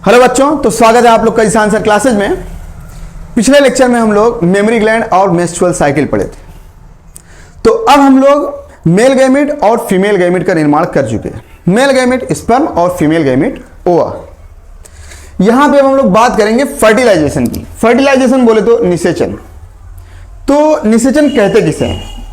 Hello बच्चों, तो स्वागत है आप लोग का इस आंसर क्लासेज में। पिछले लेक्चर में हम लोग मेमोरी ग्लैंड और मेंस्ट्रुअल साइकिल पढ़े थे। तो अब हम लोग मेल गैमेट और फीमेल गैमेट का निर्माण कर चुके हैं। मेल गैमेट स्पर्म और फीमेल गैमेट ओवा। यहां पे हम लोग बात करेंगे फर्टिलाइजेशन की। फर्टिलाइजेशन बोले तो निषेचन। तो निषेचन कहते किसे हैं?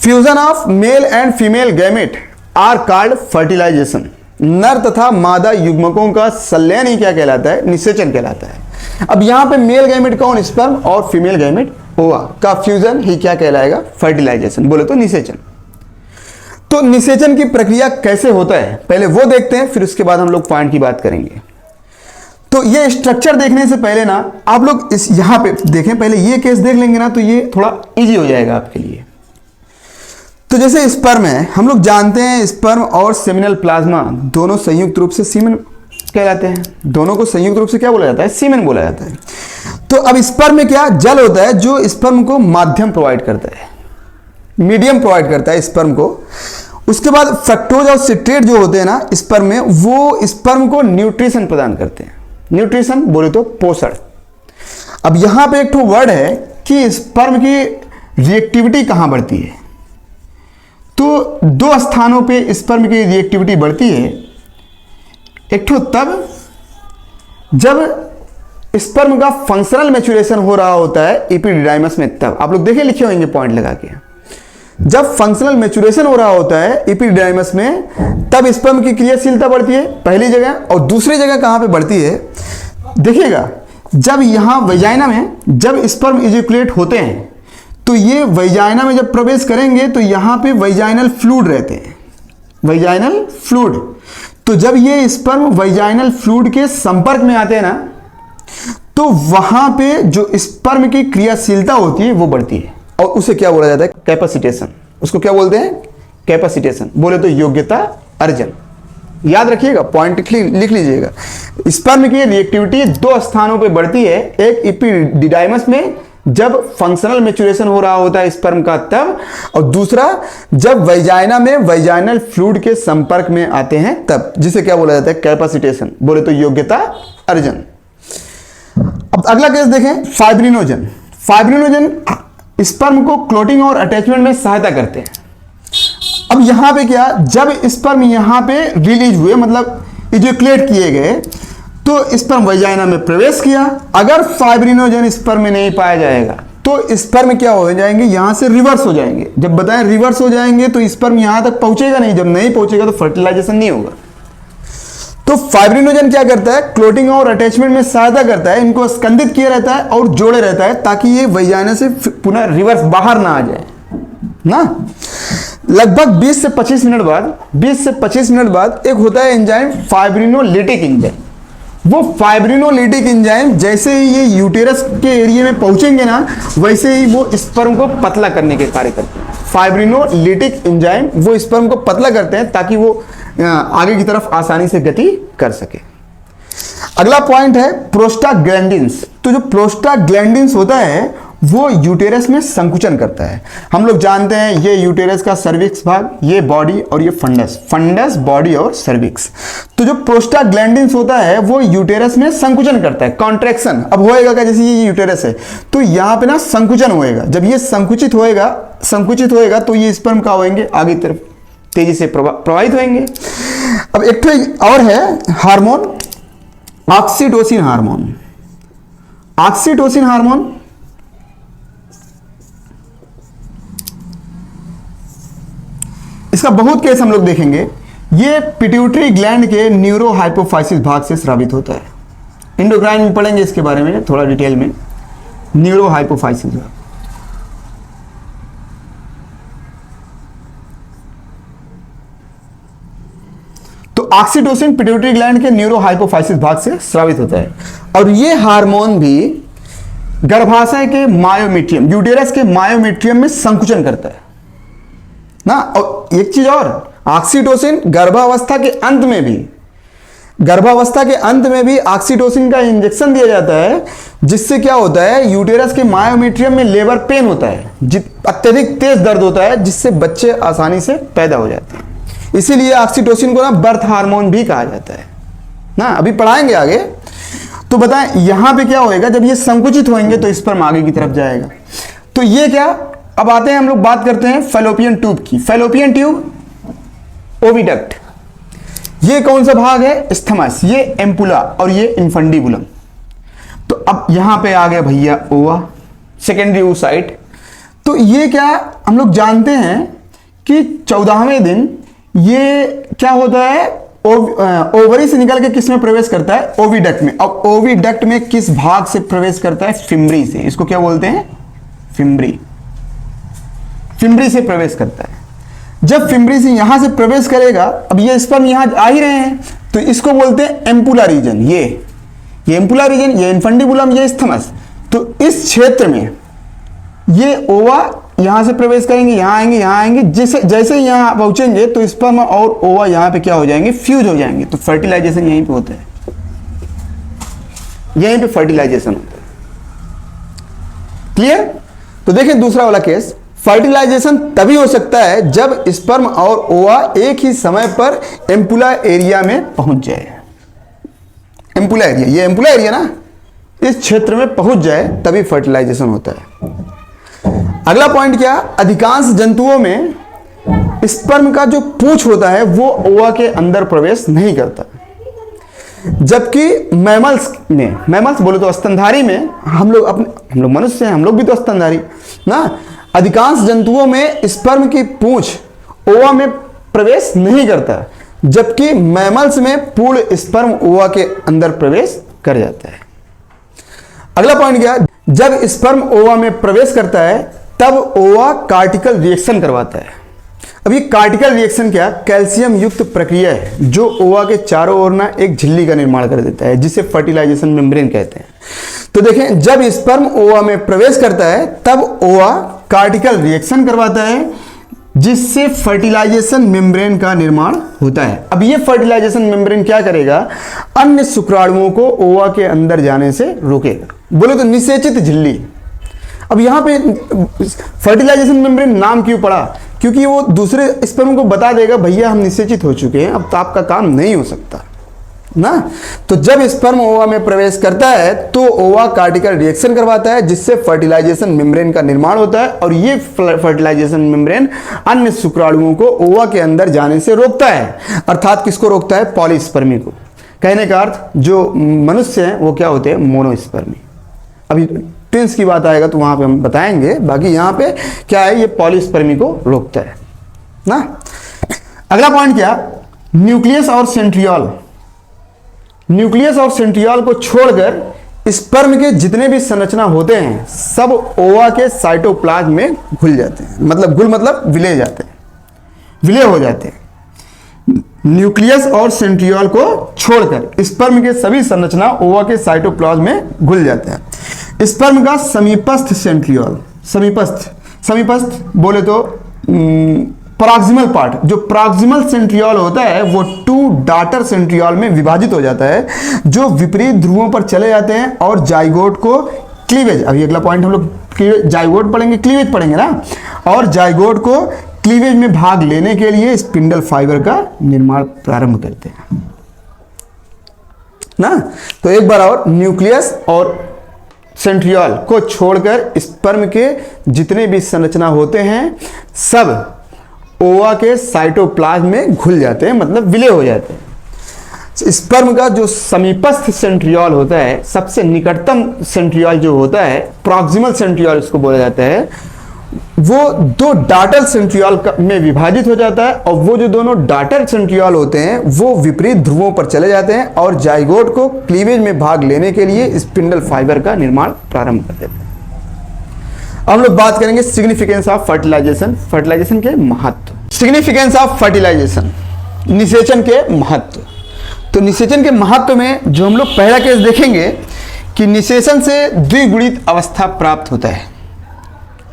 Fusion of male and female gamete are called fertilisation. नर तथा मादा युग्मकों का संलयन ही क्या कहलाता है? निषेचन कहलाता है। अब यहां पे मेल गैमेट कौन? स्पर्म और फीमेल गैमेट ओवा का फ्यूजन ही क्या कहलाएगा? फर्टिलाइजेशन बोले तो निषेचन। तो निषेचन की प्रक्रिया कैसे होता है पहले वो देखते हैं, फिर उसके बाद हम लोग पॉइंट की बात करेंगे। तो ये स्ट्रक्चर देखने से पहले ना आप लोग इस यहां पे देखें, पहले ये केस देख लेंगे ना तो ये थोड़ा इजी हो जाएगा आपके लिए। तो जैसे स्पर्म है, हम लोग जानते हैं स्पर्म और सेमिनल प्लाज्मा दोनों संयुक्त रूप से सीमेन कहलाते हैं। दोनों को संयुक्त रूप से क्या बोला जाता है? सीमेन बोला जाता है। तो अब स्पर्म में क्या जल होता है जो स्पर्म को माध्यम प्रोवाइड करता है, मीडियम प्रोवाइड करता है स्पर्म को। उसके बाद फ्रक्टोज और सिट्रेट जो होते हैं ना स्पर्म में, वो स्पर्म को न्यूट्रिशन प्रदान करते हैं। न्यूट्रिशन बोले तो पोषण। अब यहां पे एक ठो वर्ड है कि स्पर्म की रिएक्टिविटी कहां बढ़ती है। तो दो स्थानों पे स्पर्म की रिएक्टिविटी बढ़ती है। एक ठो तब जब स्पर्म का फंक्शनल मैच्योरेशन हो रहा होता है एपिडिडाइमस में। तब आप लोग देखे लिखे होंगे पॉइंट लगा के, जब फंक्शनल मैच्योरेशन हो रहा होता है एपिडिडाइमस में, तब स्पर्म की क्रियाशीलता बढ़ती है पहली जगह। और दूसरी जगह कहां पे बढ़ती है? देखिएगा, जब यहां वजाइना में जब स्पर्म इजैकुलेट होते हैं तो ये वजाइना में जब प्रवेश करेंगे तो यहां पे वजाइनल फ्लूइड रहते हैं, वजाइनल फ्लूइड। तो जब ये स्पर्म वजाइनल फ्लूइड के संपर्क में आते हैं ना, तो वहां पे जो स्पर्म की क्रियाशीलता होती है वो बढ़ती है और उसे क्या बोला जाता है? कैपेसिटेशन। उसको क्या बोलते हैं? कैपेसिटेशन बोले तो योग्यता अर्जन। याद रखिएगा, पॉइंट लिख लीजिएगा। स्पर्म की रिएक्टिविटी दो स्थानों पे बढ़ती है, एक एपिडिडाइमस में जब फंक्शनल मैच्योरेशन हो रहा होता है स्पर्म का तब, और दूसरा जब वजाइना में वजाइनल फ्लूइड के संपर्क में आते हैं तब, जिसे क्या बोला जाता है? कैपेसिटेशन बोले तो योग्यता अर्जन। अब अगला केस देखें, फाइब्रिनोजन। फाइब्रिनोजन स्पर्म को क्लोटिंग और अटैचमेंट में सहायता करते हैं। अब यहां पे क्या, जब स्पर्म यहां पे रिलीज हुए मतलब इजैकुलेट किए गए तो स्पर्म वजाइना में प्रवेश किया। अगर फाइब्रिनोजन स्पर्म में नहीं पाया जाएगा तो स्पर्म क्या हो जाएंगे? यहां से रिवर्स हो जाएंगे। जब बताएं रिवर्स हो जाएंगे तो स्पर्म यहां तक पहुंचेगा नहीं। जब नहीं पहुंचेगा तो फर्टिलाइजेशन नहीं होगा। तो फाइब्रिनोजन क्या करता है? क्लोटिंग और अटैचमेंट में सहायता करता है, इनको स्कंदित किया रहता है और जोड़े रहता है ताकि ये वजाइना से पुनः रिवर्स बाहर ना आ जाए ना। लगभग 20 से 25 मिनट बाद एक होता है एंजाइम फाइब्रिनोलिटिक एंजाइम। वो फाइब्रिनोलिटिक एंजाइम जैसे ही ये यूटेरस के एरिया में पहुंचेंगे ना, वैसे ही वो स्पर्म को पतला करने के कार्य करते हैं। फाइब्रिनोलिटिक एंजाइम वो स्पर्म को पतला करते हैं ताकि वो आगे की तरफ आसानी से गति कर सके। अगला पॉइंट है प्रोस्टाग्लैंडिन्स। तो जो प्रोस्टाग्लैंडिन्स होता है वो यूटेरस में संकुचन करता है। हम लोग जानते हैं ये यूटेरस का सर्विक्स भाग, ये बॉडी और ये फंडस बॉडी और सर्विक्स। तो जो प्रोस्टाग्लैंडिन्स होता है वो यूटेरस में संकुचन करता है, कॉन्ट्रैक्शन। अब होएगा क्या? जैसे ये यूटेरस है तो यहां पे ना संकुचन होएगा। जब ये संकुचित होएगा तो ये स्पर्म का होएंगे आगे की तरफ तेजी से प्रवाहित होंगे। अब एक और है hormone, oxytocin hormone. Oxytocin hormone इसका बहुत केस हम लोग देखेंगे। ये पिट्यूटरी ग्लैंड के न्यूरोहाइपोफाइसिस भाग से स्रावित होता है। एंडोक्राइन में पढ़ेंगे इसके बारे में थोड़ा डिटेल में, न्यूरोहाइपोफाइसिस भाग। तो ऑक्सीटोसिन पिट्यूटरी ग्लैंड के न्यूरोहाइपोफाइसिस भाग से स्रावित होता है और ये हार्मोन भी गर्भाशय के मायोमेट्रियम, यूटेरस के मायोमेट्रियम में संकुचन करता है ना। और एक चीज और, ऑक्सीटोसिन गर्भावस्था के अंत में भी ऑक्सीटोसिन का इंजेक्शन दिया जाता है, जिससे क्या होता है? यूटेरस के मायोमेट्रियम में लेबर पेन होता है, अत्यधिक तेज दर्द होता है, जिससे बच्चे आसानी से पैदा हो जाते हैं। इसीलिए ऑक्सीटोसिन को ना बर्थ हार्मोन भी कहा जाता है। ना, अभी पढ़ाएंगे आगे। तो बताएं यहां पे क्या होएगा, जब ये संकुचित होंगे तो स्पर्म आगे की तरफ जाएगा। तो ये क्या, अब आते हैं हम लोग बात करते हैं फैलोपियन ट्यूब की। फैलोपियन ट्यूब, ओविडक्ट, ये कौन सा भाग है, स्थमस, ये एम्पुला और ये इन्फंडिबुलम। तो अब यहां पे आ गया भैया ओवा, सेकेंडरी oocyte। तो ये क्या हम लोग जानते हैं कि 14वें दिन ये क्या होता है, ओवरी से निकल के किस में प्रवेश करता है, ओविडक्ट में। अब ओविडक्ट में किस भाग से प्रवेश करता है, फिम्बरी से। इसको क्या बोलते हैं, फिम्बरी, फिम्बरी से प्रवेश करता है। जब फिम्बरी से यहां से प्रवेश करेगा, अब ये स्पर्म यहां आ ही रहे हैं, तो इसको बोलते हैं एम्पुला रीजन। ये एम्पुला रीजन, ये इन्फंडिबुलम, ये स्थमस। तो इस क्षेत्र में ये ओवा यहां से प्रवेश करेंगे, यहां आएंगे, यहां आएंगे, जैसे यहां पहुंचेंगे तो स्पर्म और ओवा यहां पे क्या हो जाएंगे, फ्यूज हो जाएंगे। तो फर्टिलाइजेशन यहीं पे होता है, यहीं पे फर्टिलाइजेशन होता है। क्लियर। तो देखिए दूसरा वाला केस, फर्टिलाइजेशन तभी हो सकता है जब स्पर्म और ओवा एक ही समय पर एम्पुला एरिया में पहुंच जाए। एम्पुला एरिया, ये एम्पुला एरिया ना, इस क्षेत्र में पहुंच जाए तभी फर्टिलाइजेशन होता है। अगला पॉइंट क्या, अधिकांश जंतुओं में स्पर्म का जो पूंछ होता है वो ओवा के अंदर प्रवेश नहीं करता, जबकि मैमल्स में, मैमल्स बोले तो स्तनधारी में, हम लोग मनुष्य हैं, हम लोग भी तो स्तनधारी ना, अधिकांश जंतुओं में स्पर्म की पूंछ ओवा में प्रवेश नहीं करता, जबकि मैमल्स में पूर्ण स्पर्म ओवा के अंदर प्रवेश कर जाता है। अगला पॉइंट क्या, जब स्पर्म ओवा में प्रवेश करता है तब ओवा कार्टिकल रिएक्शन करवाता है। अब ये कार्टिकल रिएक्शन क्या, कैल्शियम युक्त प्रक्रिया है जो ओवा के चारों ओर ना एक झिल्ली का निर्माण कर देता है, जिसे फर्टिलाइजेशन मेम्ब्रेन कहते हैं। तो देखें, जब स्पर्म ओवा में प्रवेश करता है तब ओवा कार्टिकल रिएक्शन करवाता है, जिससे फर्टिलाइजेशन मेम्ब्रेन का निर्माण होता है। अब ये फर्टिलाइजेशन मेम्ब्रेन क्या करेगा, अन्य शुक्राणुओं को ओवा के अंदर जाने से रोकेगा। बोले तो निषेचित झिल्ली। अब यहां पे फर्टिलाइजेशन मेम्ब्रेन नाम क्यों पड़ा, क्योंकि वो दूसरे स्पर्म को बता देगा भैया हम निषेचित हो चुके हैं, अब तो आपका काम नहीं हो सकता ना। तो जब स्पर्म ओवा में प्रवेश करता है तो ओवा कार्टिकल रिएक्शन करवाता है, जिससे फर्टिलाइजेशन मेम्ब्रेन का निर्माण होता है, और ये फर्टिलाइजेशन मेम्ब्रेन अन्य शुक्राणुओं को ओवा के अंदर जाने से रोकता है। अर्थात किसको रोकता है, पॉलीस्पर्मी को। कहने का अर्थ जो मनुष्य हैं वो क्या होते हैं, मोनोस्पर्मी। अभी ट्विंस की बात आएगा तो वहां पे हम बताएंगे, बाकी यहां पे क्या है, ये पॉलीस्पर्मी को रोकता है ना। अगला पॉइंट क्या, न्यूक्लियस और सेंट्रियोल। न्यूक्लियस और सेंट्रियोल को छोड़कर स्पर्म के जितने भी संरचना होते हैं सब ओवा के साइटोप्लाज्म में घुल जाते हैं, मतलब विलय जाते हैं, विलय हो जाते हैं। न्यूक्लियस और सेंट्रियोल को छोड़कर स्पर्म के सभी संरचना ओवा के साइटोप्लाज्म में घुल जाते हैं। स्पर्म का समीपस्थ सेंट्रियोल, समीपस्थ बोले तो प्रॉक्सिमल पार्ट, जो प्रॉक्सिमल सेंट्रियोल होता है वो 2 डॉटर सेंट्रियोल में विभाजित हो जाता है, जो विपरीत ध्रुवों पर चले जाते हैं और जाइगोट को क्लीवेज, अभी अगला पॉइंट हम लोग जाइगोट पढ़ेंगे, क्लीवेज पढ़ेंगे ना, और जाइगोट को क्लीवेज में भाग लेने के लिए स्पिंडल फाइबर का निर्माण प्रारंभ करते हैं ना। तो एक बार और, न्यूक्लियस और सेंट्रियोल को छोड़कर स्पर्म के जितने भी संरचना होते हैं सब ओवा के साइटोप्लाज्म में घुल जाते हैं, मतलब विलय हो जाते हैं। स्पर्म का जो समीपस्थ सेंट्रियोल होता है, सबसे निकटतम सेंट्रियोल जो होता है, प्रॉक्सिमल सेंट्रियोल इसको बोला जाता है, वो 2 डॉटर सेंट्रियोल में विभाजित हो जाता है, और वो जो दोनों डॉटर सेंट्रियोल होते हैं वो विपरीत ध्रुवों पर चले जाते हैं और जाइगोट को क्लीवेज में भाग लेने के लिए स्पिंडल फाइबर का निर्माण प्रारंभ कर देते हैं। हम लोग बात करेंगे सिग्निफिकेंस ऑफ फर्टिलाइजेशन, फर्टिलाइजेशन के महत्व। सिग्निफिकेंस ऑफ फर्टिलाइजेशन, निषेचन के महत्व। तो निषेचन के महत्व में जो हम लोग पहला केस देखेंगे कि निषेचन से द्विगुणित अवस्था प्राप्त होता है।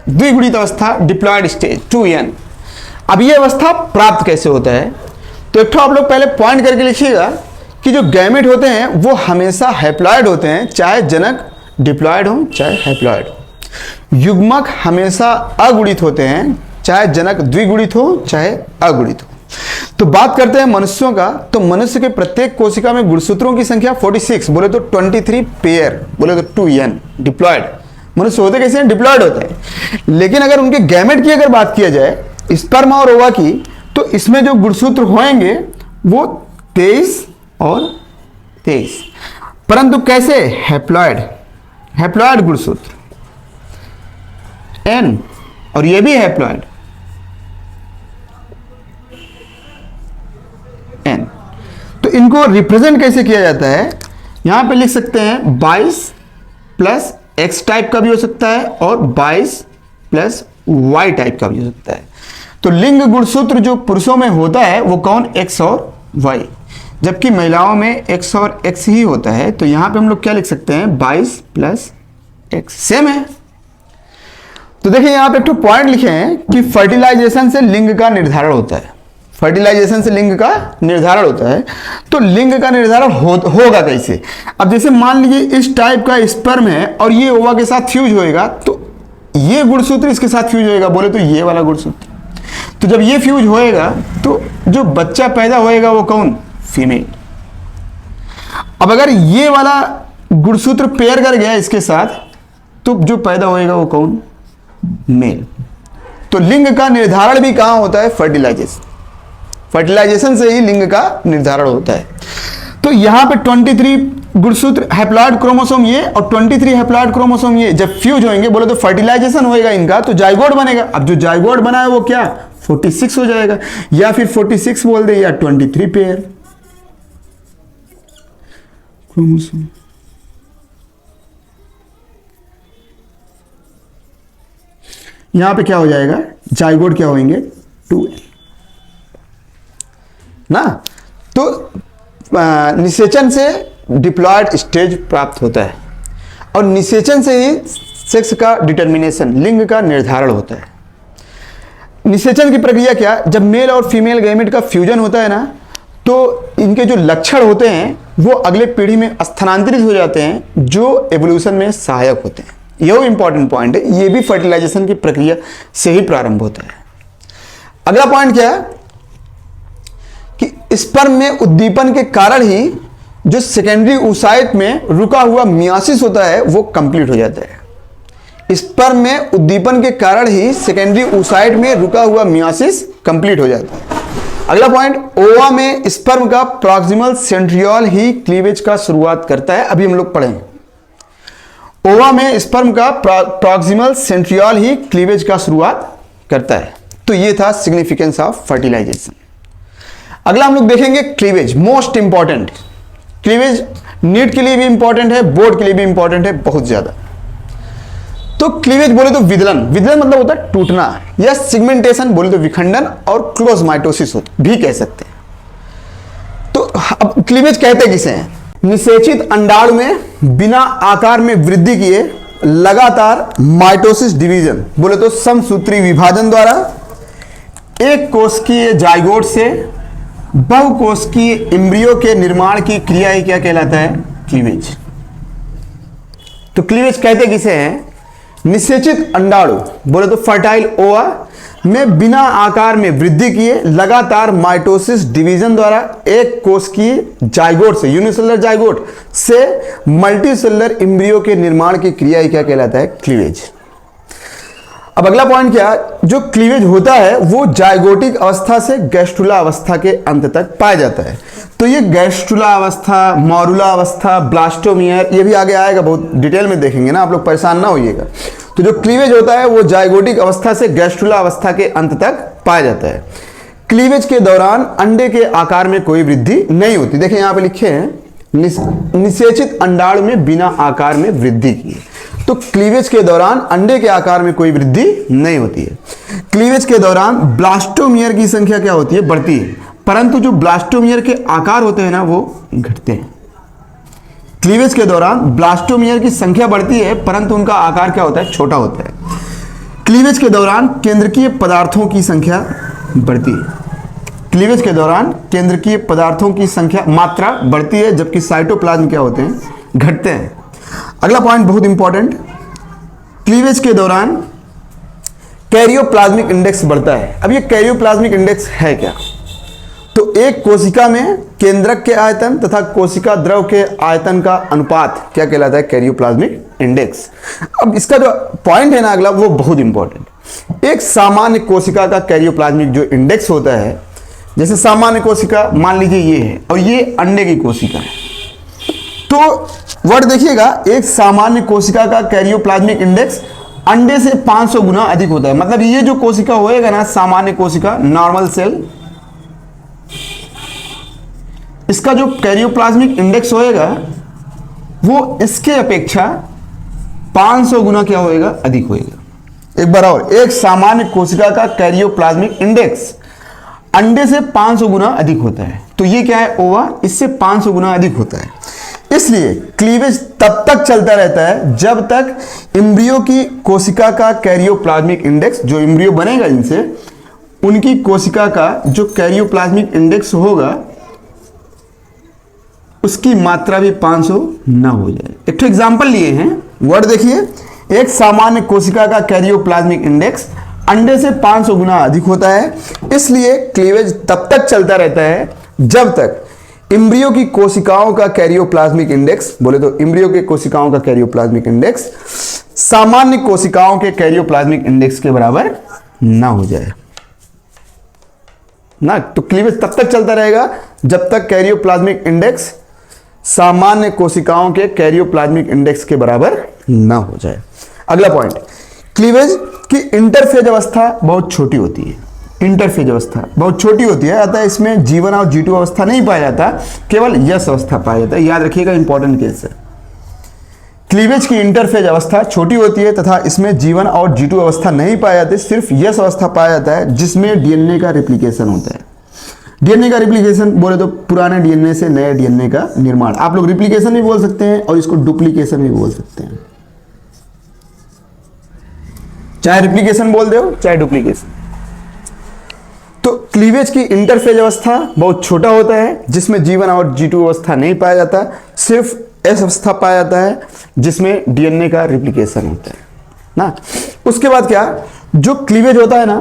द्विगुणित अवस्था, डिप्लॉयड स्टेज 2n। अब ये अवस्था प्राप्त कैसे होता है, तो एक आप लोग पहले पॉइंट करके लिखिएगा कि जो गैमेट होते हैं वो हमेशा हैप्लॉयड होते हैं, चाहे जनक डिप्लॉयड हो चाहे हैप्लॉयड हो। युग्मक हमेशा अगुणित होते हैं, चाहे जनक द्विगुणित हो चाहे अगुणित हो। तो बात करते हैं मनुष्यों का, तो मनुष्य के प्रत्येक कोशिका में गुणसूत्रों की संख्या 46, बोले तो 23 पेयर, बोले तो 2n डिप्लॉयड। मनुष्य होते कैसे हैं? डिप्लॉयड होते हैं। लेकिन अगर उनके गैमेट की अगर बात किया जाए, स्पर्म और ओवा की, तो इसमें जो गुणसूत्र होंगे वो 23 और 23, परंतु कैसे? हैप्लॉयड, हैप्लॉयड गुणसूत्र n, और ये भी हैप्लॉयड n। तो इनको रिप्रेजेंट कैसे किया जाता है? यहां पे लिख सकते हैं 22 प्लस x टाइप का भी हो सकता है और 22 प्लस y टाइप का भी हो सकता है। तो लिंग गुणसूत्र जो पुरुषों में होता है वो कौन? x और y, जबकि महिलाओं में x और x ही होता है। तो यहां पे हम लोग क्या लिख सकते हैं? 22 प्लस x, सेम है। तो देखिए यहां पे एक पॉइंट लिखे हैं कि फर्टिलाइजेशन से लिंग का निर्धारण होता है। फर्टिलाइजेशन से लिंग का निर्धारण होता है। तो लिंग का निर्धारण होगा कैसे? अब जैसे मान लीजिए इस टाइप का स्पर्म है और ये ओवा के साथ फ्यूज होएगा, तो ये गुणसूत्र इसके साथ फ्यूज होएगा, बोले तो ये वाला गुणसूत्र। तो जब ये फ्यूज होएगा तो जो बच्चा पैदा होएगा वो कौन? फीमेल। अब अगर ये वाला गुणसूत्र पेयर कर गया इसके साथ, तो जो पैदा होएगा वो कौन? मेल। तो लिंग का निर्धारण भी कहां होता है? फर्टिलाइजेशन। फर्टिलाइजेशन से ही लिंग का निर्धारण होता है। तो यहां पे 23 गुणसूत्र हैप्लॉयड क्रोमोसोम ये और 23 हैप्लॉयड क्रोमोसोम ये जब फ्यूज होंगे, बोले तो फर्टिलाइजेशन होएगा इनका, तो जाइगोट बनेगा। अब जो जाइगोट बना है वो क्या? 46 हो जाएगा, या फिर 46 बोल दे या 23 पेयर क्रोमोसोम। यहां पे क्या हो जाएगा? जाइगोट क्या होंगे? 2n ना। तो निषेचन से डिप्लॉयड स्टेज प्राप्त होता है और निषेचन से ही सेक्स का डिटर्मिनेशन, लिंग का निर्धारण होता है। निषेचन की प्रक्रिया क्या? जब मेल और फीमेल गैमेट का फ्यूजन होता है ना, तो इनके जो लक्षण होते हैं वो अगले पीढ़ी में स्थानांतरित हो जाते हैं, जो एवोल्यूशन में सहायक होते हैं। यह इंपॉर्टेंट पॉइंट है। ये भी फर्टिलाइजेशन की प्रक्रिया से ही प्रारंभ होता है। अगला पॉइंट क्या है कि स्पर्म में उद्दीपन के कारण ही जो सेकेंडरी oocyte में रुका हुआ मियासिस होता है वो कंप्लीट हो जाता है। स्पर्म में उद्दीपन के कारण ही सेकेंडरी oocyte में रुका हुआ मियासिस कंप्लीट हो जाता है। अगला पॉइंट, ओवा में स्पर्म का प्रॉक्सिमल सेंट्रियोल ही क्लीवेज का शुरुआत करता है। अभी हम लोग पढ़ेंगे। ओवा में स्पर्म का प्रॉक्सिमल सेंट्रियोल ही क्लीवेज का शुरुआत करता है। तो ये था सिग्निफिकेंस ऑफ फर्टिलाइजेशन। अगला हम लोग देखेंगे cleavage, most important. Cleavage NEET के लिए भी इंपॉर्टेंट है, बोर्ड के लिए भी इंपॉर्टेंट है, बहुत ज्यादा। तो क्लीवेज बोले तो विदलन, विदलन मतलब होता है टूटना, या सिगमेंटेशन बोले तो विखंडन, और क्लोज माइटोसिस भी कह सकते हैं। तो अब क्लीवेज कहते किसे हैं? निषेचित अंडाणु में बिना आकार में वृद्धि किए लगातार माइटोसिस डिवीजन, बोले तो समसूत्री विभाजन द्वारा एक कोशिकीय जाइगोट से बहुकोशिकीय एम्ब्रियो के निर्माण की क्रिया ही क्या कहलाता है? क्लीवेज। तो क्लीवेज कहते किसे हैं? निषेचित अंडाणु बोले तो फर्टाइल ओवा में बिना आकार में वृद्धि किए लगातार माइटोसिस डिवीजन द्वारा एक कोशिकीय जाइगोट से, यूनिसेलुलर जाइगोट से मल्टीसेलुलर एम्ब्रियो के निर्माण की क्रिया ही क्या कहलाता है? क्लीवेज। अब अगला पॉइंट क्या? जो क्लीवेज होता है वो जाइगोटिक अवस्था से गैस्ट्रुला अवस्था के अंत तक पाया जाता है। तो ये गैस्ट्रुला अवस्था, मॉरुला अवस्था, ब्लास्टोमियर, ये भी आगे आएगा, बहुत डिटेल में देखेंगे ना, आप लोग परेशान ना होइएगा। तो जो क्लीवेज होता है वो जाइगोटिक अवस्था से गैस्ट्रुला अवस्था के अंत तक पाया जाता है। क्लीवेज के दौरान अंडे के आकार में कोई वृद्धि नहीं होती। देखिए यहाँ पे लिखे हैं निषेचित अंडाणु में बिना आकार में वृद्धि की। तो क्लीवेज के दौरान अंडे के आकार में कोई वृद्धि नहीं होती है। क्लीवेज के दौरान ब्लास्टोमियर की संख्या क्या होती है? बढ़ती है, परंतु जो ब्लास्टोमियर के आकार होते हैं ना वो घटते हैं। क्लीवेज के दौरान ब्लास्टोमियर की संख्या बढ़ती है, परंतु उनका आकार क्या होता है? छोटा होता है। क्लीवेज के दौरान केंद्रकीय पदार्थों की संख्या बढ़ती है। क्लीवेज के दौरान केंद्रकीय पदार्थों की संख्या, मात्रा बढ़ती है, जबकि साइटोप्लाज्म क्या होते हैं? घटते हैं। अगला पॉइंट बहुत इंपॉर्टेंट, क्लीवेज के दौरान कैरियोप्लाज्मिक इंडेक्स बढ़ता है। अब ये कैरियोप्लाज्मिक इंडेक्स है क्या? तो एक कोशिका में केंद्रक के आयतन तथा कोशिका द्रव के आयतन का अनुपात क्या कहलाता है? Karyoplasmic index. अब इसका जो पॉइंट है ना अगला, वो बहुत इंपॉर्टेंट। एक सामान्य कोशिका का कैरियोप्लाज्मिक जो इंडेक्स होता है, जैसे सामान्य कोशिका मान लीजिए ये है और ये अंडे की कोशिका है, तो वर्ड देखिएगा, एक सामान्य कोशिका का कैरियोप्लाज्मिक इंडेक्स अंडे से 500 गुना अधिक होता है। मतलब ये जो कोशिका होएगा ना, सामान्य कोशिका, नॉर्मल सेल, इसका जो कैरियोप्लाज्मिक इंडेक्स होएगा वो इसके अपेक्षा 500 गुना क्या होएगा? अधिक होएगा। एक बार और, एक सामान्य कोशिका का कैरियोप्लाज्मिक इंडेक्स अंडे से 500 गुना अधिक होता है। तो ये क्या है? ओवा, इससे 500 गुना अधिक होता है। इसलिए क्लीवेज तब तक चलता रहता है जब तक इम्ब्रियो की कोशिका का कैरियोप्लाज्मिक इंडेक्स, जो इम्ब्रियो बनेगा इनसे, उनकी कोशिका का जो कैरियोप्लाज्मिक इंडेक्स होगा उसकी मात्रा भी 500 ना हो जाए। एक तो एग्जांपल लिए हैं, वर्ड देखिए, एक सामान्य कोशिका का कैरियोप्लाज्मिक इंडेक्स अंडे से 500 गुना अधिक होता है। इसलिए क्लीवेज तब तक चलता रहता है जब तक इम्ब्रियो की कोशिकाओं का कैरियोप्लाज्मिक इंडेक्स, बोले तो इम्ब्रियो के कोशिकाओं का कैरियोप्लाज्मिक इंडेक्स सामान्य कोशिकाओं के कैरियोप्लाज्मिक इंडेक्स के बराबर ना हो जाए ना। तो क्लीवेज तब तक चलता रहेगा जब तक कैरियोप्लाज्मिक इंडेक्स सामान्य कोशिकाओं के कैरियोप्लाज्मिक इंडेक्स के बराबर ना हो जाए। अगला पॉइंट, क्लीवेज की इंटरफेज अवस्था बहुत छोटी होती है। इंटरफेज अवस्था बहुत छोटी होती है, अतः इसमें G1 और G2 अवस्था नहीं पाया जाता, केवल यस अवस्था पाया जाता है। याद रखिएगा, इंपॉर्टेंट केस है। क्लीवेज की इंटरफेज अवस्था छोटी होती है तथा इसमें G1 और G2 अवस्था नहीं पाया जाती, सिर्फ यस अवस्था पाया जाता है जिसमें डीएनए का रिप्लिकेशन होता है। डीएनए का रिप्लिकेशन बोले तो पुराने डीएनए से नए डीएनए का निर्माण। आप लोग रिप्लिकेशन भी बोल सकते हैं और इसको डुप्लीकेशन भी बोल सकते हैं, चाहे रिप्लिकेशन बोल दो चाहे डुप्लीकेशन। तो क्लीवेज की इंटरफेज अवस्था बहुत छोटा होता है जिसमें G1 और G2 अवस्था नहीं पाया जाता, सिर्फ एस अवस्था पाया जाता है जिसमें डीएनए का रिप्लिकेशन होता है ना। उसके बाद क्या, जो क्लीवेज होता है ना,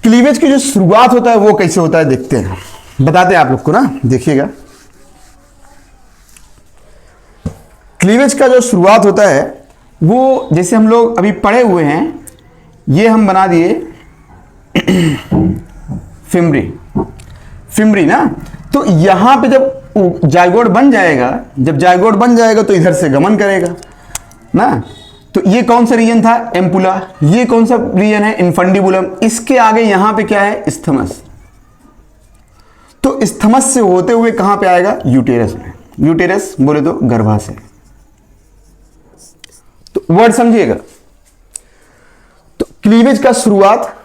क्लीवेज की जो शुरुआत होता है वो कैसे होता है देखते हैं, बताते हैं आप लोग को ना, देखिएगा। क्लीवेज का जो शुरुआत होता है वो जैसे हम लोग अभी पढ़े हुए हैं, ये हम बना दिए फिम्बरी ना। तो यहां पे जब जाइगोट बन जाएगा, तो इधर से गमन करेगा ना। तो ये कौन सा रीजन था? एम्पुला। ये कौन सा रीजन है? इन्फंडिबुलम। इसके आगे यहां पे क्या है? स्थमस। तो स्थमस से होते हुए कहां पे आएगा? यूटेरस में। यूटेरस बोले तो गर्भाशय। तो वर्ड समझिएगा। तो क्लीवेज का शुरुआत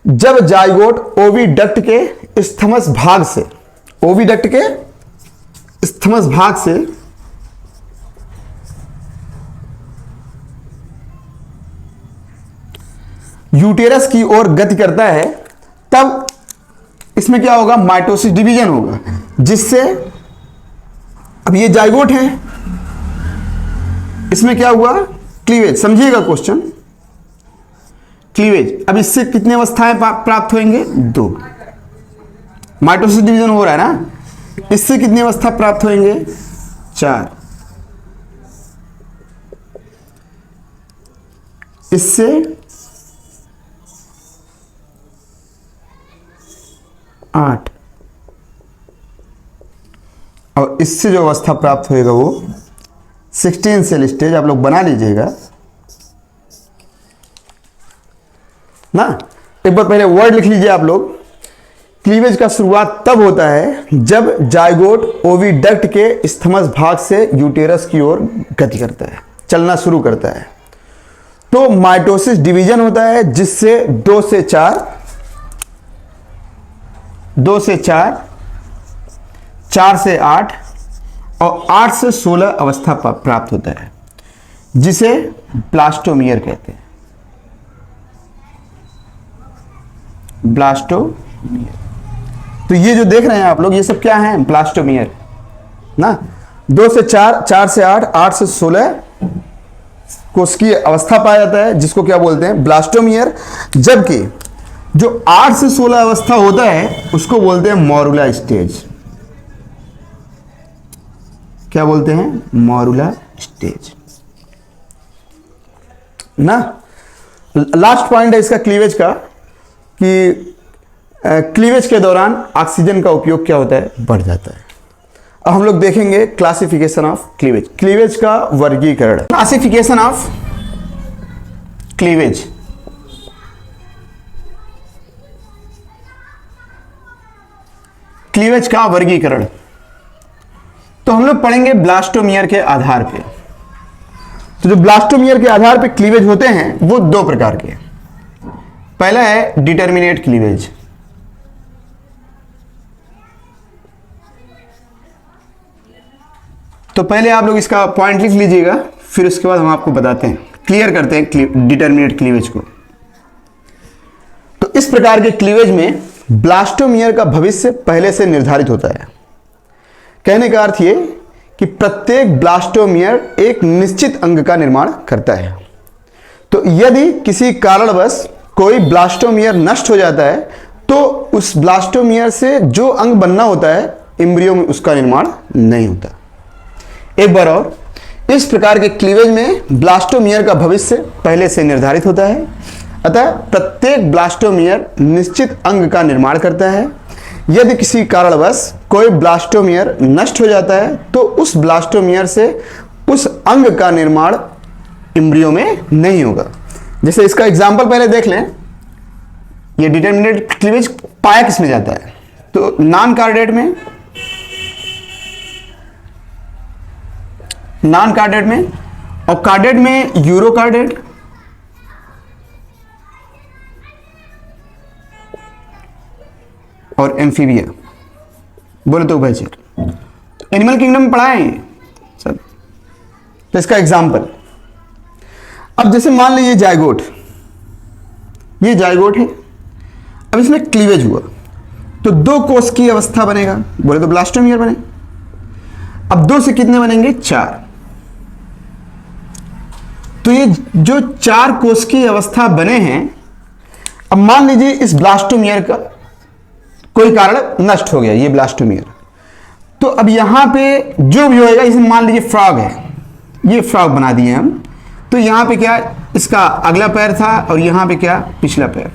जब जाइगोट ओविडक्ट के स्थमस भाग से, यूटेरस की ओर गति करता है, तब इसमें क्या होगा? माइटोसिस डिवीजन होगा, जिससे अब ये जाइगोट है, इसमें क्या हुआ? क्लीवेज। समझिएगा क्वेश्चन, क्लीवेज। अब इससे कितनी अवस्थाएं प्राप्त होंगे? 2। माइटोसिस डिवीजन हो रहा है ना, इससे कितनी अवस्था प्राप्त होंगे? 4। इससे 8 और इससे जो अवस्था प्राप्त होएगा वो 16 सेल स्टेज। आप लोग बना लीजिएगा ना। एक बार पहले वर्ड लिख लीजिए आप लोग। क्लीवेज का शुरुआत तब होता है जब जाइगोट ओविडक्ट के स्थमस भाग से यूटेरस की ओर गति करता है, चलना शुरू करता है। तो माइटोसिस डिवीजन होता है, जिससे 2 से 4, 4 से 8 और 8 से 16 अवस्था प्राप्त होता है, जिसे ब्लास्टोमियर कहते हैं। ब्लास्टोमियर। तो ये जो देख रहे हैं आप लोग, ये सब क्या है? ब्लास्टोमियर ना। 2 से 4, 4 से 8, 8 से 16 कोशिकीय अवस्था पाया जाता है, जिसको क्या बोलते हैं? ब्लास्टोमियर। जबकि जो 8 से 16 अवस्था होता है उसको बोलते हैं मॉरुला स्टेज। क्या बोलते हैं? मॉरुला स्टेज ना। लास्ट पॉइंट है इसका क्लीवेज का कि क्लीवेज के दौरान ऑक्सीजन का उपयोग क्या होता है? बढ़ जाता है। अब हम लोग देखेंगे क्लासिफिकेशन ऑफ क्लीवेज, क्लीवेज का वर्गीकरण। Classification of cleavage. क्लीवेज का वर्गीकरण तो हम लोग पढ़ेंगे ब्लास्टोमियर के आधार पे। तो जो ब्लास्टोमियर के आधार पे क्लीवेज होते हैं वो दो प्रकार के। पहला है डिटर्मिनेट क्लीवेज। तो पहले आप लोग इसका पॉइंट लिख लीजिएगा, फिर उसके बाद हम आपको बताते हैं, क्लियर करते हैं डिटर्मिनेट क्लीवेज को। तो इस प्रकार के क्लीवेज में ब्लास्टोमियर का भविष्य पहले से निर्धारित होता है। कहने का अर्थ ये कि प्रत्येक ब्लास्टोमियर एक निश्चित अंग का निर्माण करता है। तो यदि किसी कारणवश कोई ब्लास्टोमियर नष्ट हो जाता है तो उस ब्लास्टोमियर से जो अंग बनना होता है एम्ब्रियो में उसका निर्माण नहीं होता। एक बार और, इस प्रकार के क्लीवेज में ब्लास्टोमियर का भविष्य पहले से निर्धारित होता है, अतः प्रत्येक ब्लास्टोमियर निश्चित अंग का निर्माण करता है। यदि किसी कारणवश कोई ब्लास्टोमियर नष्ट हो जाता है तो उस ब्लास्टोमियर से उस अंग का निर्माण एम्ब्रियो में नहीं होगा। जैसे इसका एग्जांपल पहले देख लें, ये डिटर्मिनेट क्लीवेज पाया किसमें जाता है? तो नॉन कार्डेट में, नॉन कार्डेट में, और कार्डेट में यूरोकार्डेट, और एम्फीबिया, बोले तो उभयचर। एनिमल किंगडम में पढ़ाए हैं सर। तो इसका एग्जांपल, अब जैसे मान लीजिए जायगोट, ये जायगोट है, अब इसमें क्लीवेज हुआ तो दो कोष की अवस्था बनेगा, बोले तो ब्लास्टोमियर बने। अब दो से कितने बनेंगे? 4। तो ये जो 4 कोष की अवस्था बने हैं, अब मान लीजिए इस ब्लास्टोमियर का कोई कारण नष्ट हो गया, ये ब्लास्टोमियर, तो अब यहां पे जो भी होएगा, इसे मान लीजिए फ्रॉग है, ये फ्रॉग बना दिए हम, तो यहां पे क्या, इसका अगला पैर था और यहां पे क्या, पिछला पैर।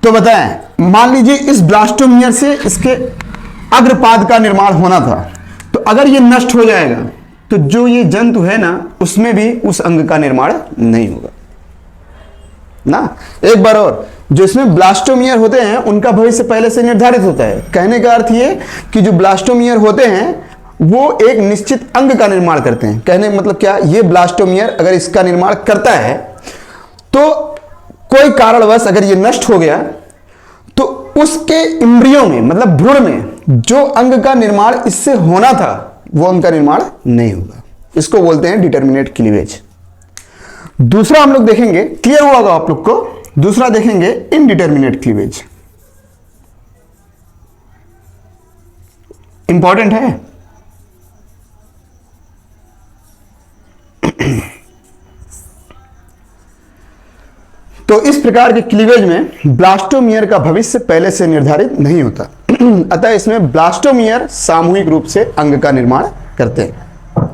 तो बताएं, मान लीजिए इस ब्लास्टोमियर से इसके अग्रपाद का निर्माण होना था, तो अगर ये नष्ट हो जाएगा तो जो ये जंतु है ना उसमें भी उस अंग का निर्माण नहीं होगा ना। एक बार और, जो इसमें ब्लास्टोमियर होते हैं उनका भविष्य पहले से निर्धारित होता है। कहने का अर्थ ये कि जो ब्लास्टोमियर होते हैं वो एक निश्चित अंग का निर्माण करते हैं। कहने का मतलब क्या, ये ब्लास्टोमियर अगर इसका निर्माण करता है तो कोई कारणवश अगर ये नष्ट हो गया तो उसके एम्ब्रियो में, मतलब भ्रूण में जो अंग का निर्माण इससे होना था वो अंग का निर्माण नहीं होगा। इसको बोलते हैं डिटर्मिनेट क्लीवेज। दूसरा हम लोग देखेंगे, क्लियर हुआ होगा आप लोग को, दूसरा देखेंगे इनडिटर्मिनेट क्लीवेज। इंपॉर्टेंट है। तो इस प्रकार के क्लीवेज में ब्लास्टोमियर का भविष्य पहले से निर्धारित नहीं होता, अतः इसमें ब्लास्टोमियर सामूहिक रूप से अंग का निर्माण करते हैं।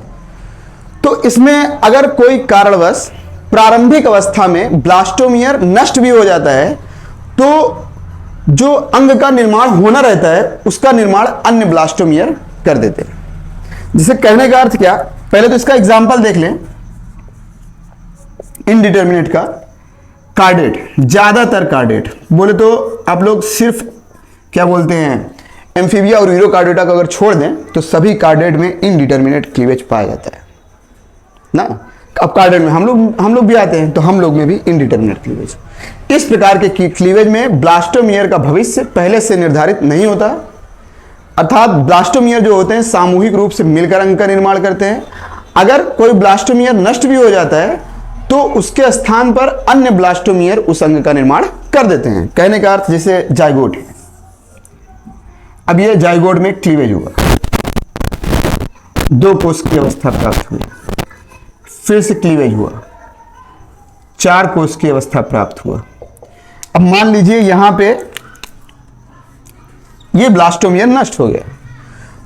तो इसमें अगर कोई कारणवश प्रारंभिक अवस्था में ब्लास्टोमियर नष्ट भी हो जाता है तो जो अंग का निर्माण होना रहता है उसका निर्माण अन्य ब्लास्टोमियर कर देते हैं। जिसे कहने का अर्थ क्या, पहले तो इसका एग्जांपल देख लें इनडिटर्मिनेट का। कार्डेट, ज्यादातर कार्डेट, बोले तो आप लोग सिर्फ क्या बोलते हैं, एम्फीबिया और यूरोकार्डेटा को अगर छोड़ दें तो सभी कार्डेट में इनडिटर्मिनेट क्लीवेज पाया जाता है ना। अब कार्डेट में हम लोग भी आते हैं, तो हम लोग में भी इनडिटर्मिनेट क्लीवेज। इस प्रकार के क्लीवेज में ब्लास्टोमियर का भविष्य पहले से निर्धारित नहीं होता, अर्थात ब्लास्टोमियर जो होते हैं सामूहिक रूप से मिलकर अंग का निर्माण करते हैं। अगर कोई ब्लास्टोमियर नष्ट भी हो जाता है तो उसके स्थान पर अन्य ब्लास्टोमियर उस अंग का निर्माण कर देते हैं। कहने का अर्थ जैसे जायगोट है, अब ये जायगोट में क्लीवेज हुआ, 2 कोष की अवस्था प्राप्त हुई, फिर से क्लीवेज हुआ, 4 कोष की अवस्था प्राप्त हुआ। अब मान लीजिए यहां पे ये ब्लास्टोमियर नष्ट हो गया,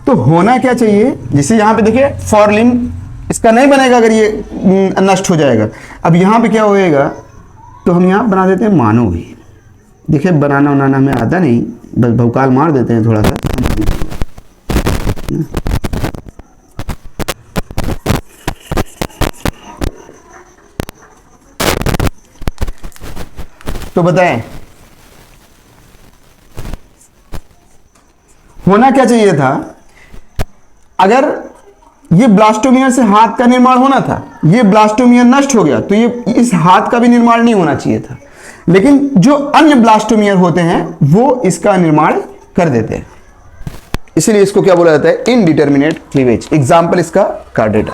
तो होना क्या चाहिए, जैसे यहां पे देखिए फॉरलिन इसका नहीं बनेगा अगर ये नष्ट हो जाएगा। अब यहां पे क्या होएगा, तो हम यहां बना देते हैं मानो ही। देखिए बनाना बनाना हमें आता नहीं, बस भौकाल मार देते हैं थोड़ा सा। तो बताएं होना क्या चाहिए था, अगर ये ब्लास्टोमियर से हाथ का निर्माण होना था, ये ब्लास्टोमियर नष्ट हो गया तो ये इस हाथ का भी निर्माण नहीं होना चाहिए था, लेकिन जो अन्य ब्लास्टोमियर होते हैं वो इसका निर्माण कर देते हैं, इसलिए इसको क्या बोला जाता है, इनडिटर्मिनेट क्लीवेज। एग्जाम्पल इसका कार्डेटा,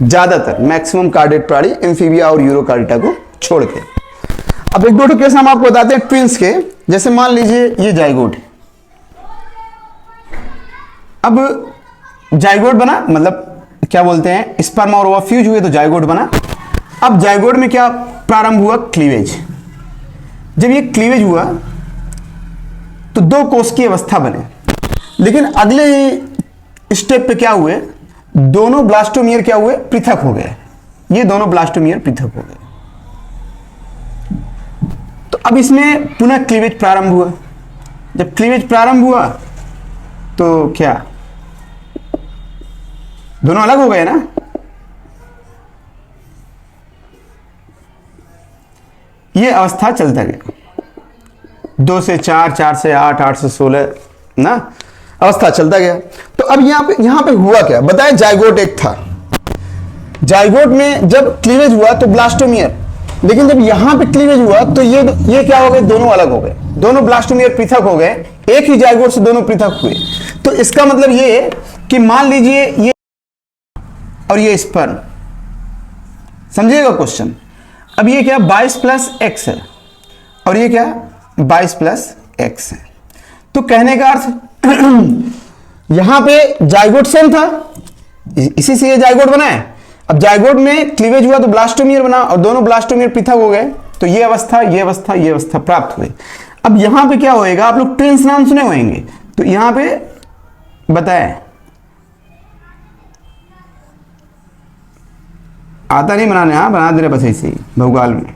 ज्यादातर मैक्सिमम कार्डेट प्राणी एम्फीबिया और यूरोकार्डेटा को छोड़ के। अब एक दो केस हम आपको बताते हैं ट्विंस के, जैसे मान लीजिए ये जाइगोट है, अब जाइगोट बना, मतलब क्या बोलते हैं स्पर्म और ओवा फ्यूज हुए तो जाइगोट बना। अब जाइगोट में क्या प्रारंभ हुआ, क्लीवेज। जब ये क्लीवेज हुआ तो दो कोष की अवस्था बने, लेकिन अगले ही स्टेप पे क्या हुए, दोनों ब्लास्टोमियर क्या हुए, पृथक हो गए, ये दोनों ब्लास्टोमियर पृथक हो गए। तो अब इसमें पुनः क्लीवेज प्रारंभ हुआ। जब क्लीवेज प्रारंभ हुआ तो क्या दोनों अलग हो गए ना, ये अवस्था चलता गया, 2 से 4, 4 से 8, 8 से 16 ना, अवस्था चलता गया। तो अब यहां पे हुआ क्या बताएं, जाइगोट एक था, जाइगोट में जब क्लीवेज हुआ तो ब्लास्टोमियर, लेकिन जब यहां पे क्लीवेज हुआ तो ये क्या हो गए, दोनों अलग हो गए, दोनों ब्लास्टोमियर पृथक हो गए, एक ही जाइगोट से दोनों पृथक हुए। तो इसका मतलब ये कि मान लीजिए ये और ये स्पर्म, समझिएगा क्वेश्चन। अब ये क्या 22 प्लस एक्स है और ये क्या 22 प्लस एक्स है, तो कहने का अर्थ यहां पे जाइगोट सेम था, इसी से ये जाइगोट बना है। अब जाइगोट में क्लीवेज हुआ तो ब्लास्टोमियर बना और दोनों ब्लास्टोमियर पृथक हो गए, तो ये अवस्था ये अवस्था ये अवस्था प्राप्त हुई। अब यहां पे क्या होएगा, आप लोग ट्विंस नाम सुने होंगे, तो यहां पे बताएं, आता नहीं बनाने, हाँ बना दे रहे बस ऐसे ही भूगोल में।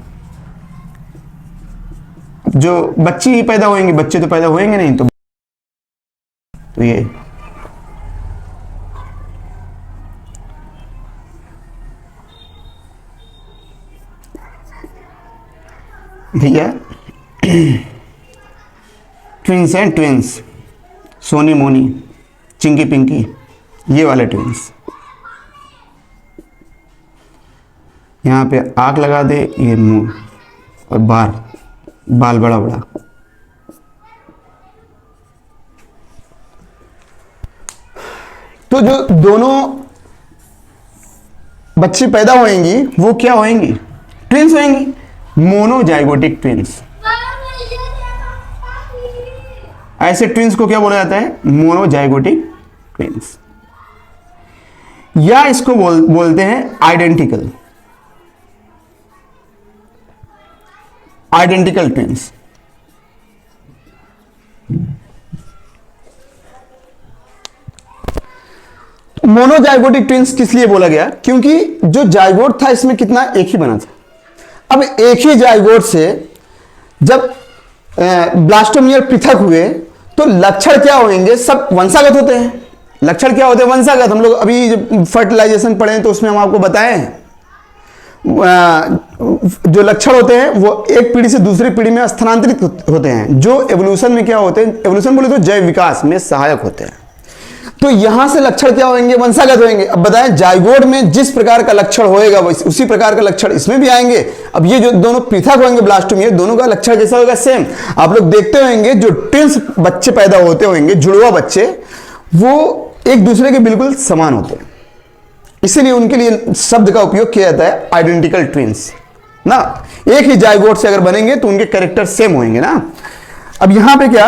जो बच्ची ही पैदा होंगे, बच्चे तो पैदा होंगे नहीं, तो ये भैया ट्विंस हैं, ट्विंस, सोनी मोनी चिंकी पिंकी, ये वाले ट्विंस। यहाँ पे आग लगा दे, ये मुंह और बाल बड़ा बड़ा। तो जो दोनों बच्चे पैदा होंगी वो क्या होंगी, ट्विंस होंगी, मोनोजाइगोटिक ट्विंस। ऐसे ट्विंस को क्या बोला जाता है, मोनोजाइगोटिक ट्विंस, या इसको बोलते हैं आइडेंटिकल ट्विंस। मोनोजाइगोटिक ट्विंस किस लिए बोला गया, क्योंकि जो जाइगोट था इसमें कितना, एक ही बना था। अब एक ही जाइगोट से जब ब्लास्टोमियर पृथक हुए तो लक्षण क्या होंगे, सब वंशागत होते हैं। लक्षण क्या होते हैं, वंशागत। हम लोग अभी जब फर्टिलाइजेशन पढ़े तो उसमें हम आपको बताएं जो लक्षण होते हैं वो एक पीढ़ी से दूसरी पीढ़ी में स्थानांतरित होते हैं, जो एवोल्यूशन में क्या होते हैं, एवोल्यूशन बोले तो जैव विकास में सहायक होते हैं। तो यहां से लक्षण क्या होंगे, वंशागत होंगे। अब बताएं जाइगोट में जिस प्रकार का लक्षण होएगा उसी प्रकार का लक्षण इसमें भी आएंगे। अब ये जो दोनों पृथक होंगे ब्लास्टोमियर, दोनों का लक्षण जैसा होगा सेम। आप लोग देखते होंगे जो ट्विंस बच्चे पैदा होते होंगे, जुड़वा बच्चे, वो एक दूसरे के बिल्कुल समान होते हैं, इसीलिए उनके लिए शब्द का उपयोग किया जाता है आइडेंटिकल ट्विंस ना। एक ही जाइगोट से अगर बनेंगे तो उनके कैरेक्टर सेम होंगे ना। अब यहां पे क्या,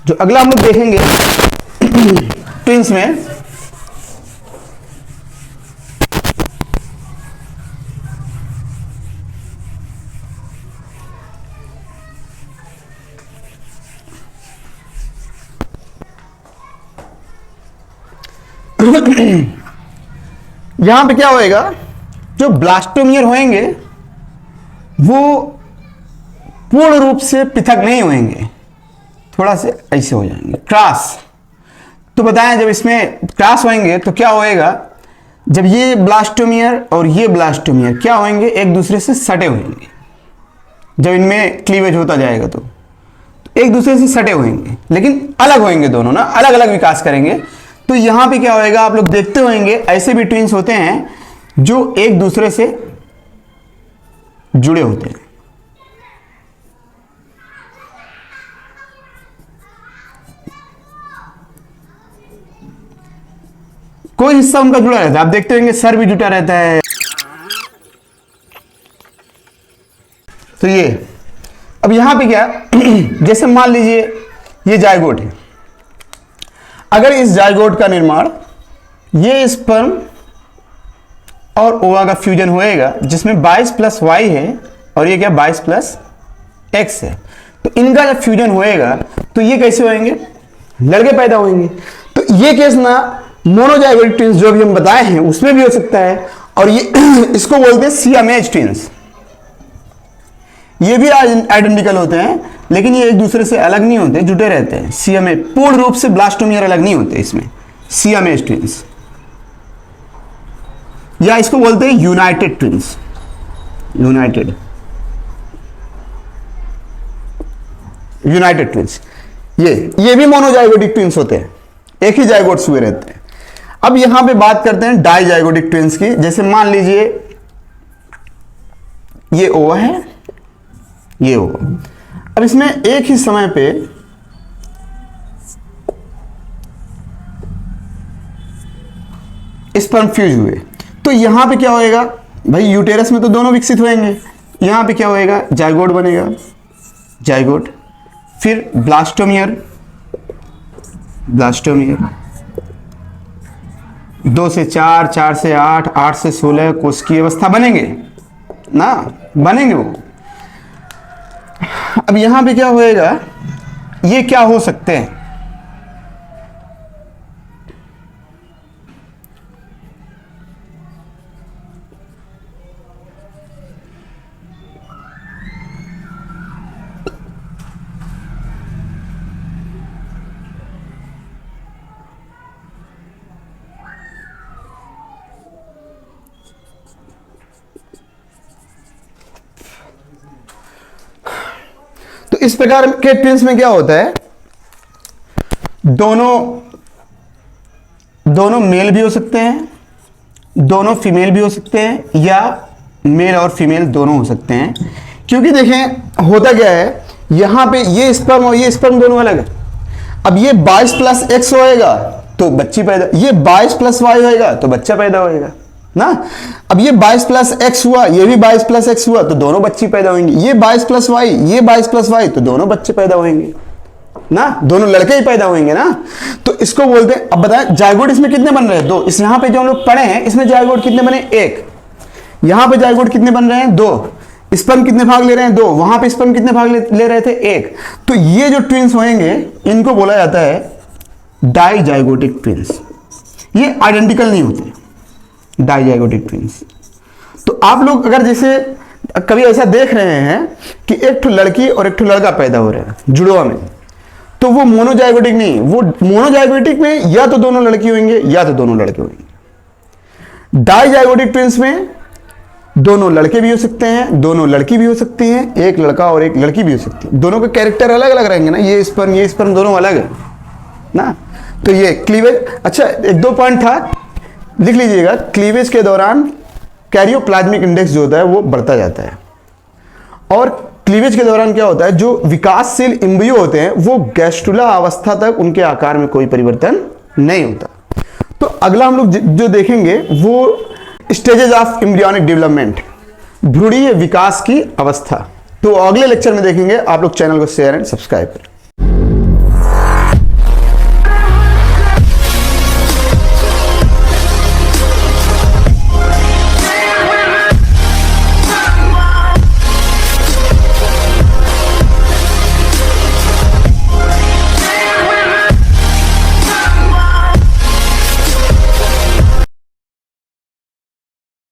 जो अगला हम लोग देखेंगे ट्विंस में, यहां पे क्या होएगा, जो ब्लास्टोमियर होंगे वो पूर्ण रूप से पृथक नहीं होंगे, थोड़ा से ऐसे हो जाएंगे क्रॉस। तो बताएं जब इसमें क्रॉस होंगे तो क्या होएगा, जब ये ब्लास्टोमियर और ये ब्लास्टोमियर क्या होंगे, एक दूसरे से सटे होंगे। जब इनमें क्लीवेज होता जाएगा तो एक दूसरे से सटे होंगे, लेकिन अलग होंगे दोनों ना, अलग अलग विकास करेंगे। तो यहां पे क्या होएगा, आप लोग देखते होंगे ऐसे भी ट्विंस होते हैं जो एक दूसरे से जुड़े होते हैं। कोई हिस्सा उनका जुड़ा रहता है, आप देखते होंगे सर भी जुटा रहता है। तो ये अब यहां पे क्या जैसे मान लीजिए ये जायगोट है, अगर इस जायगोट का निर्माण ये स्पर्म और ओवा का फ्यूजन होएगा जिसमें 22 प्लस वाई है और ये क्या 22 प्लस एक्स है, तो इनका जब फ्यूजन होएगा तो ये कैसे होंगे, लड़के पैदा होंगे। तो ये केस ना मोनोजाइगोटिक ट्विंस जो भी हम बताए हैं उसमें भी हो सकता है, और ये इसको बोलते हैं सियामेज ट्विंस। ये भी आइडेंटिकल होते हैं लेकिन ये एक दूसरे से अलग नहीं होते, जुटे रहते हैं। सियामेज पूर्ण रूप से ब्लास्टोमियर अलग नहीं होते इसमें, सियामेज ट्विंस, या इसको बोलते हैं यूनाइटेड ट्विंस, यूनाइटेड ट्विंस। ये भी मोनोजाइगोटिक ट्विंस होते हैं, एक ही जाइगोट्स हुए रहते हैं। अब यहां पे बात करते हैं डाइजाइगोटिक ट्विंस की। जैसे मान लीजिए ये ओवा है, ये ओवा, अब इसमें एक ही समय पे स्पर्म फ्यूज हुए, तो यहां पे क्या होएगा भाई, यूटेरस में तो दोनों विकसित होंगे, यहां पे क्या होएगा, जाइगोट बनेगा, जाइगोट, फिर ब्लास्टोमियर, 2 से 4, 4 से 8, 8 से 16 कोशिकीय अवस्था बनेंगे ना, बनेंगे वो। अब यहां पे क्या होएगा, ये क्या हो सकते हैं, तो इस प्रकार के ट्विंस में क्या होता है, दोनों मेल भी हो सकते हैं, दोनों फीमेल भी हो सकते हैं, या मेल और फीमेल दोनों हो सकते हैं। क्योंकि देखें होता क्या है, यहां पे ये स्पर्म और ये स्पर्म दोनों अलग है। अब ये 22 प्लस एक्स होएगा तो बच्ची पैदा, ये 22 प्लस वाई होएगा तो बच्चा पैदा होएगा ना। अब ये 22 प्लस एक्स हुआ, ये भी 22 प्लस एक्स हुआ, तो दोनों बच्चे पैदा होंगे। ये 22 प्लस वाई, ये 22 प्लस वाई, तो दोनों बच्चे पैदा होंगे ना, दोनों लड़के ही पैदा होंगे ना। तो इसको बोलते हैं। अब बताएं जाइगोट इसमें कितने बन रहे हैं, 2। इस यहां पे जो हम लोग पढ़े हैं इसमें जाइगोट कितने बने, 1। यहां पे जाइगोट कितने बन रहे हैं, 2। स्पर्म कितने भाग ले रहे हैं, 2। वहां पे स्पर्म कितने भाग ले रहे थे, 1। तो ये जो ट्विंस होंगे इनको बोला जाता है डाइजाइगोटिक ट्विंस। ये आइडेंटिकल नहीं होते डाइजाइगोटिक ट्विंस। तो आप लोग अगर जैसे कभी ऐसा देख रहे हैं कि एक ठो लड़की और एक ठो लड़का पैदा हो रहा है जुड़वा में, तो वो मोनोजाइगोटिक नहीं, वो मोनोजाइगोटिक में या तो दोनों लड़की होंगे या तो दोनों लड़के होंगे। डाइजाइगोटिक ट्विंस में दोनों लड़के भी हो सकते हैं, दोनों लड़की भी हो सकती हैं, एक लड़का और एक लड़की भी हो सकती है। दोनों के कैरेक्टर अलग अलग रहेंगे ना, ये स्पर्म दोनों अलग है ना। तो ये क्लीवेज, अच्छा 1-2 पॉइंट था लिख लीजिएगा। क्लीवेज के दौरान कैरियोप्लाज्मिक इंडेक्स जो होता है वो बढ़ता जाता है, और क्लीवेज के दौरान क्या होता है, जो विकासशील एम्ब्रियो होते हैं वो गैस्ट्रुला अवस्था तक उनके आकार में कोई परिवर्तन नहीं होता। तो अगला हम लोग जो देखेंगे वो स्टेजेस ऑफ एम्ब्रियोनिक डेवलपमेंट, भ्रूणीय विकास की अवस्था। तो अगले लेक्चर में देखेंगे। आप लोग चैनल को शेयर एंड सब्सक्राइब करें।